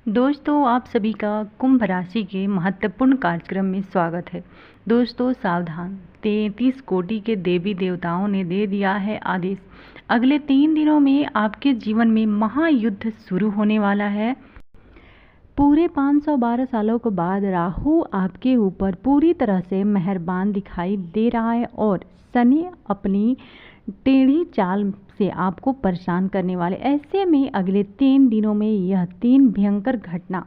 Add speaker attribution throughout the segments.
Speaker 1: दोस्तों, आप सभी का कुंभ राशि के महत्वपूर्ण कार्यक्रम में स्वागत है। दोस्तों सावधान, 33 कोटि के देवी देवताओं ने दे दिया है आदेश। अगले 3 दिनों में आपके जीवन में महायुद्ध शुरू होने वाला है। पूरे 512 सालों के बाद राहु आपके ऊपर पूरी तरह से मेहरबान दिखाई दे रहा है और शनि अपनी टेढ़ी चाल से आपको परेशान करने वाले। ऐसे में अगले 3 दिनों में यह 3 भयंकर घटना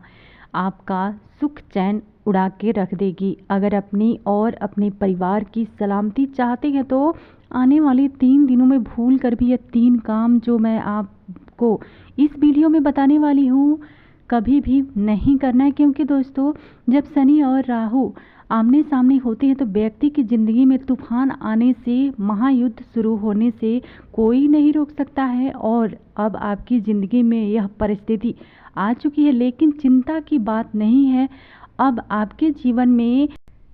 Speaker 1: आपका सुख चैन उड़ा के रख देगी। अगर अपनी और अपने परिवार की सलामती चाहते हैं तो आने वाले 3 दिनों में भूल कर भी यह 3 काम जो मैं आपको इस वीडियो में बताने वाली हूँ कभी भी नहीं करना है, क्योंकि दोस्तों जब शनि और राहु आमने सामने होते हैं तो व्यक्ति की ज़िंदगी में तूफान आने से, महायुद्ध शुरू होने से कोई नहीं रोक सकता है। और अब आपकी ज़िंदगी में यह परिस्थिति आ चुकी है, लेकिन चिंता की बात नहीं है। अब आपके जीवन में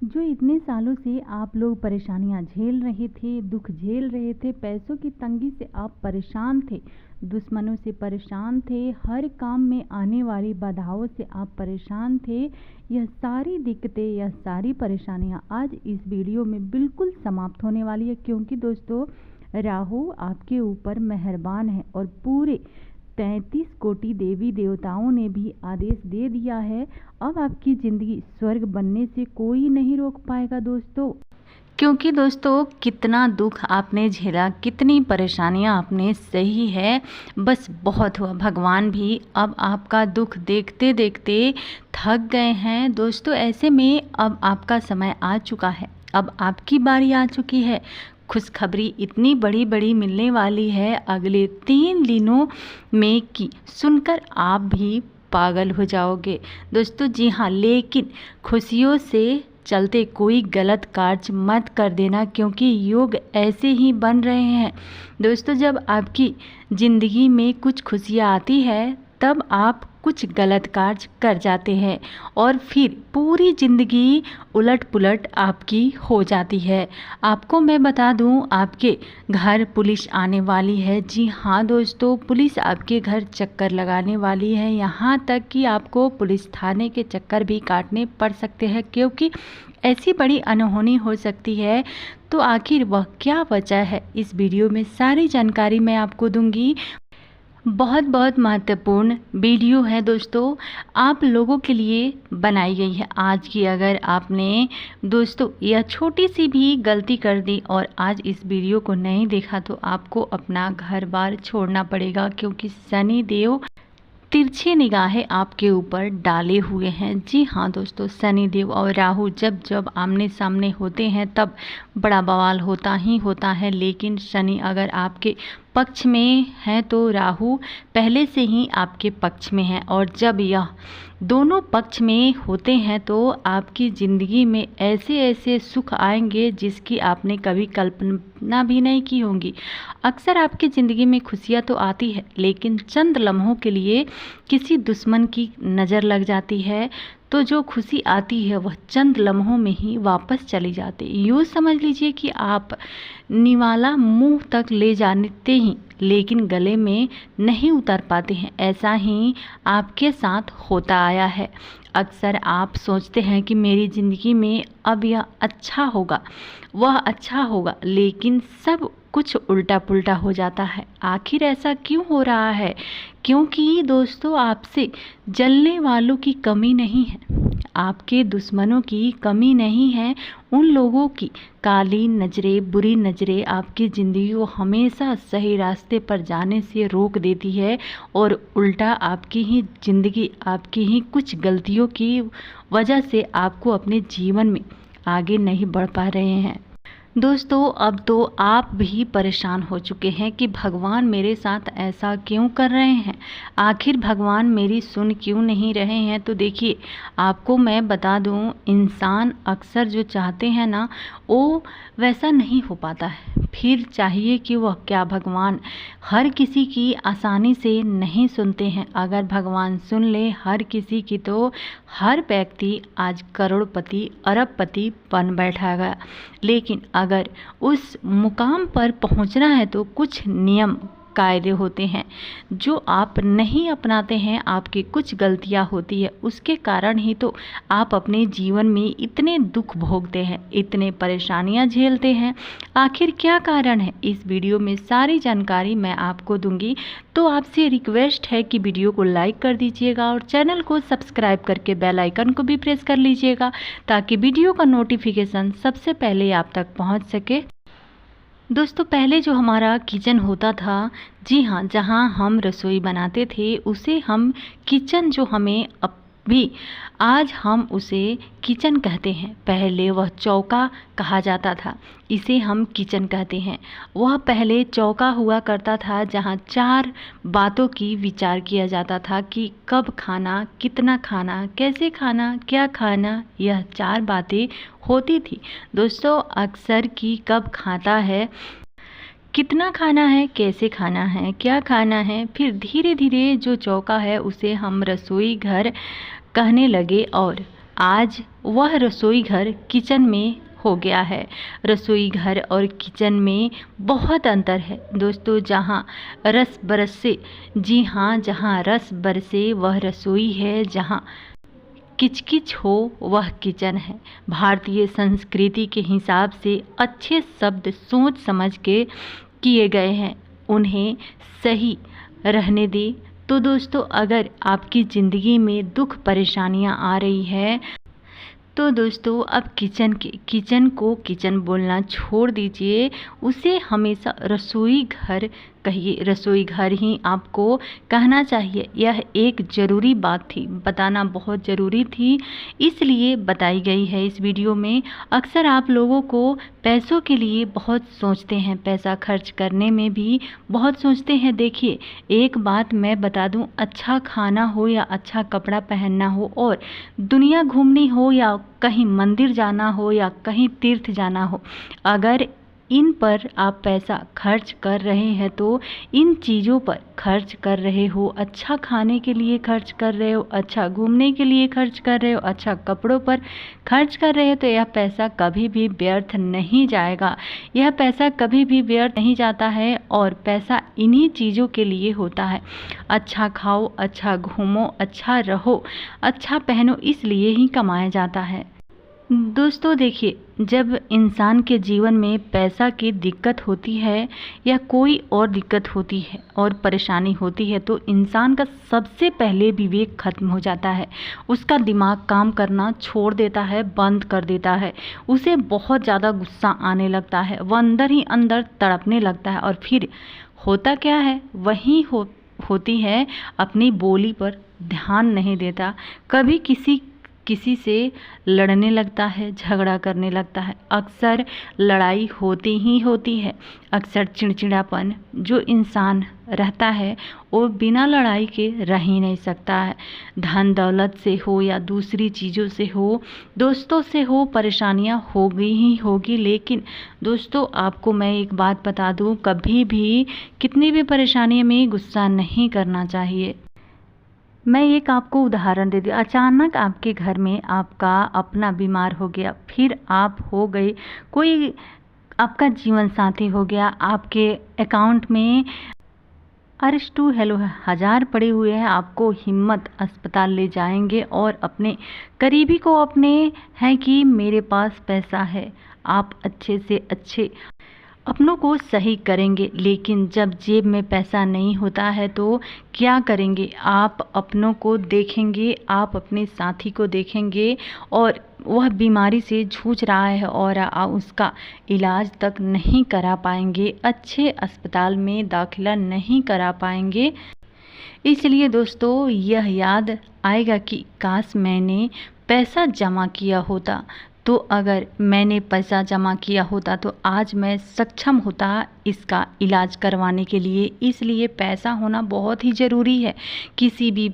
Speaker 1: जो इतने सालों से आप लोग परेशानियां झेल रहे थे, दुख झेल रहे थे, पैसों की तंगी से आप परेशान थे, दुश्मनों से परेशान थे, हर काम में आने वाली बाधाओं से आप परेशान थे, यह सारी दिक्कतें, यह सारी परेशानियां आज इस वीडियो में बिल्कुल समाप्त होने वाली है। क्योंकि दोस्तों राहु आपके ऊपर मेहरबान है और पूरे 33 कोटि देवी देवताओं ने भी आदेश दे दिया है। अब आपकी ज़िंदगी स्वर्ग बनने से कोई नहीं रोक पाएगा दोस्तों। क्योंकि दोस्तों कितना दुख आपने झेला, कितनी परेशानियां आपने सही है, बस बहुत हुआ। भगवान भी अब आपका दुख देखते देखते थक गए हैं दोस्तों। ऐसे में अब आपका समय आ चुका है, अब आपकी बारी आ चुकी है। खुशखबरी इतनी बड़ी बड़ी मिलने वाली है अगले 3 दिनों में कि सुनकर आप भी पागल हो जाओगे दोस्तों। जी हाँ, लेकिन खुशियों से चलते कोई गलत कार्य मत कर देना, क्योंकि योग ऐसे ही बन रहे हैं दोस्तों। जब आपकी ज़िंदगी में कुछ खुशियाँ आती है तब आप कुछ गलत कार्य कर जाते हैं और फिर पूरी ज़िंदगी उलट पुलट आपकी हो जाती है। आपको मैं बता दूं, आपके घर पुलिस आने वाली है। जी हाँ दोस्तों, पुलिस आपके घर चक्कर लगाने वाली है, यहाँ तक कि आपको पुलिस थाने के चक्कर भी काटने पड़ सकते हैं, क्योंकि ऐसी बड़ी अनहोनी हो सकती है। तो आखिर वह क्या वजह है, इस वीडियो में सारी जानकारी मैं आपको दूंगी। बहुत बहुत महत्वपूर्ण वीडियो है दोस्तों, आप लोगों के लिए बनाई गई है आज की। अगर आपने दोस्तों यह छोटी सी भी गलती कर दी और आज इस वीडियो को नहीं देखा तो आपको अपना घर बार छोड़ना पड़ेगा, क्योंकि शनि देव तिरछी निगाहें आपके ऊपर डाले हुए हैं। जी हाँ दोस्तों, शनि देव और राहु जब जब आमने सामने होते हैं तब बड़ा बवाल होता ही होता है। लेकिन शनि अगर आपके पक्ष में है तो राहु पहले से ही आपके पक्ष में है, और जब यह दोनों पक्ष में होते हैं तो आपकी ज़िंदगी में ऐसे ऐसे सुख आएंगे जिसकी आपने कभी कल्पना भी नहीं की होंगी। अक्सर आपकी ज़िंदगी में खुशियाँ तो आती है, लेकिन चंद लम्हों के लिए किसी दुश्मन की नज़र लग जाती है, तो जो खुशी आती है वह चंद लम्हों में ही वापस चली जाती है। यूँ समझ लीजिए कि आप निवाला मुंह तक ले जाते ही लेकिन गले में नहीं उतर पाते हैं। ऐसा ही आपके साथ होता आया है। अक्सर आप सोचते हैं कि मेरी ज़िंदगी में अब यह अच्छा होगा, वह अच्छा होगा, लेकिन सब कुछ उल्टा पुल्टा हो जाता है। आखिर ऐसा क्यों हो रहा है? क्योंकि दोस्तों आपसे जलने वालों की कमी नहीं है, आपके दुश्मनों की कमी नहीं है। उन लोगों की काली नज़रें, बुरी नज़रें आपकी ज़िंदगी को हमेशा सही रास्ते पर जाने से रोक देती है, और उल्टा आपकी ही ज़िंदगी, आपकी ही कुछ गलतियों की वजह से आपको अपने जीवन में आगे नहीं बढ़ पा रहे हैं। दोस्तों अब तो आप भी परेशान हो चुके हैं कि भगवान मेरे साथ ऐसा क्यों कर रहे हैं, आखिर भगवान मेरी सुन क्यों नहीं रहे हैं। तो देखिए, आपको मैं बता दूं, इंसान अक्सर जो चाहते हैं ना वो वैसा नहीं हो पाता है। फिर चाहिए कि वह क्या, भगवान हर किसी की आसानी से नहीं सुनते हैं। अगर भगवान सुन ले हर किसी की तो हर व्यक्ति आज करोड़पति अरबपति बन बैठेगा। लेकिन अगर उस मुकाम पर पहुंचना है तो कुछ नियम कायदे होते हैं जो आप नहीं अपनाते हैं, आपकी कुछ गलतियां होती है, उसके कारण ही तो आप अपने जीवन में इतने दुख भोगते हैं, इतने परेशानियां झेलते हैं। आखिर क्या कारण है, इस वीडियो में सारी जानकारी मैं आपको दूंगी। तो आपसे रिक्वेस्ट है कि वीडियो को लाइक कर दीजिएगा और चैनल को सब्सक्राइब करके बेल आइकन को भी प्रेस कर लीजिएगा ताकि वीडियो का नोटिफिकेशन सबसे पहले आप तक पहुंच सके। दोस्तों, पहले जो हमारा किचन होता था, जी हाँ, जहाँ हम रसोई बनाते थे उसे हम किचन, जो हमें अभी आज हम उसे किचन कहते हैं, पहले वह चौका कहा जाता था, इसे हम किचन कहते हैं। वह पहले चौका हुआ करता था जहाँ 4 बातों की विचार किया जाता था कि कब खाना, कितना खाना, कैसे खाना, क्या खाना, यह 4 बातें होती थी। दोस्तों, अक्सर की कब खाता है, कितना खाना है, कैसे खाना है, क्या खाना है, फिर धीरे धीरे जो चौका है उसे हम रसोई घर कहने लगे और आज वह रसोई घर किचन में हो गया है। रसोई घर और किचन में बहुत अंतर है दोस्तों। जहाँ रस बरसे, जी हाँ, जहाँ रस बरसे वह रसोई है, जहाँ किचकिच हो वह किचन है। भारतीय संस्कृति के हिसाब से अच्छे शब्द सोच समझ के किए गए हैं, उन्हें सही रहने दे। तो दोस्तों, अगर आपकी ज़िंदगी में दुख परेशानियां आ रही है तो दोस्तों अब किचन को किचन बोलना छोड़ दीजिए, उसे हमेशा रसोई घर कहिए, रसोई घर ही आपको कहना चाहिए। यह एक ज़रूरी बात थी, बताना बहुत ज़रूरी थी, इसलिए बताई गई है इस वीडियो में। अक्सर आप लोगों को पैसों के लिए बहुत सोचते हैं, पैसा खर्च करने में भी बहुत सोचते हैं। देखिए, एक बात मैं बता दूं, अच्छा खाना हो या अच्छा कपड़ा पहनना हो और दुनिया घूमनी हो या कहीं मंदिर जाना हो या कहीं तीर्थ जाना हो, अगर इन पर आप पैसा खर्च कर रहे हैं तो इन चीज़ों पर खर्च कर रहे हो, अच्छा खाने के लिए खर्च कर रहे हो, अच्छा घूमने के लिए खर्च कर रहे हो, अच्छा कपड़ों पर खर्च कर रहे हो, तो यह पैसा कभी भी व्यर्थ नहीं जाएगा। यह पैसा कभी भी व्यर्थ नहीं जाता है और पैसा इन्हीं चीज़ों के लिए होता है। अच्छा खाओ, अच्छा घूमो, अच्छा रहो, अच्छा पहनो, इसलिए ही कमाया जाता है। दोस्तों देखिए, जब इंसान के जीवन में पैसा की दिक्कत होती है या कोई और दिक्कत होती है और परेशानी होती है तो इंसान का सबसे पहले विवेक खत्म हो जाता है। उसका दिमाग काम करना छोड़ देता है, बंद कर देता है। उसे बहुत ज़्यादा गुस्सा आने लगता है, वह अंदर ही अंदर तड़पने लगता है और फिर होता क्या है, वही होती है, अपनी बोली पर ध्यान नहीं देता, कभी किसी से लड़ने लगता है, झगड़ा करने लगता है। अक्सर लड़ाई होती ही होती है। अक्सर चिड़चिड़ापन जो इंसान रहता है वो बिना लड़ाई के रह ही नहीं सकता है। धन दौलत से हो या दूसरी चीज़ों से हो, दोस्तों से हो, परेशानियां होगी ही होगी। लेकिन दोस्तों, आपको मैं एक बात बता दूं, कभी भी कितनी भी परेशानियों में गुस्सा नहीं करना चाहिए। मैं एक आपको उदाहरण दे दूँ, अचानक आपके घर में आपका अपना बीमार हो गया, फिर आप हो गए, कोई आपका जीवन साथी हो गया, आपके अकाउंट में अरेस्टू हेलो 1000 पड़े हुए हैं, आपको हिम्मत अस्पताल ले जाएंगे और अपने करीबी को अपने हैं कि मेरे पास पैसा है, आप अच्छे से अच्छे अपनों को सही करेंगे। लेकिन जब जेब में पैसा नहीं होता है तो क्या करेंगे, आप अपनों को देखेंगे, आप अपने साथी को देखेंगे और वह बीमारी से जूझ रहा है और उसका इलाज तक नहीं करा पाएंगे, अच्छे अस्पताल में दाखिला नहीं करा पाएंगे। इसलिए दोस्तों, यह याद आएगा कि काश मैंने पैसा जमा किया होता, तो अगर मैंने पैसा जमा किया होता तो आज मैं सक्षम होता इसका इलाज करवाने के लिए। इसलिए पैसा होना बहुत ही ज़रूरी है किसी भी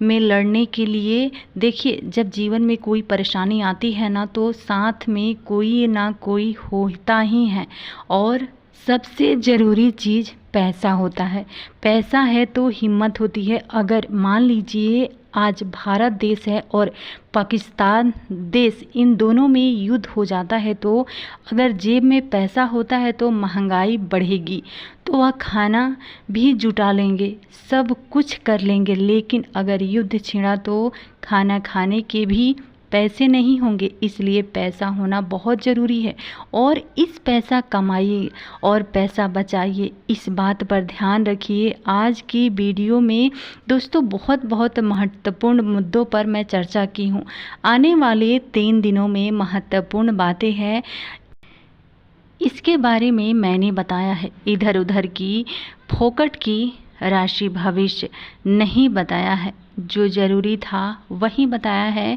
Speaker 1: में लड़ने के लिए। देखिए, जब जीवन में कोई परेशानी आती है ना, तो साथ में कोई ना कोई होता ही है और सबसे ज़रूरी चीज़ पैसा होता है। पैसा है तो हिम्मत होती है। अगर मान लीजिए आज भारत देश है और पाकिस्तान देश, इन दोनों में युद्ध हो जाता है तो अगर जेब में पैसा होता है तो महंगाई बढ़ेगी, तो वह खाना भी जुटा लेंगे, सब कुछ कर लेंगे। लेकिन अगर युद्ध छिड़ा तो खाना खाने के भी पैसे नहीं होंगे। इसलिए पैसा होना बहुत ज़रूरी है और इस पैसा कमाइए और पैसा बचाइए, इस बात पर ध्यान रखिए। आज की वीडियो में दोस्तों बहुत महत्वपूर्ण मुद्दों पर मैं चर्चा की हूँ। आने वाले 3 दिनों में महत्वपूर्ण बातें हैं, इसके बारे में मैंने बताया है। इधर उधर की फोकट की राशि भविष्य नहीं बताया है, जो ज़रूरी था वही बताया है।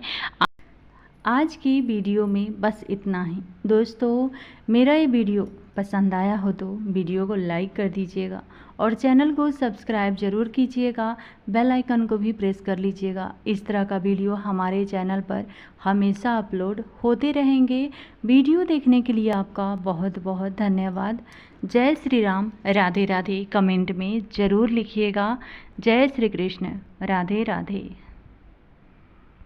Speaker 1: आज की वीडियो में बस इतना ही। दोस्तों, मेरा ये वीडियो पसंद आया हो तो वीडियो को लाइक कर दीजिएगा और चैनल को सब्सक्राइब ज़रूर कीजिएगा, बेल आइकन को भी प्रेस कर लीजिएगा। इस तरह का वीडियो हमारे चैनल पर हमेशा अपलोड होते रहेंगे। वीडियो देखने के लिए आपका बहुत बहुत धन्यवाद। जय श्री राम, राधे राधे कमेंट में ज़रूर लिखिएगा। जय श्री कृष्ण, राधे राधे।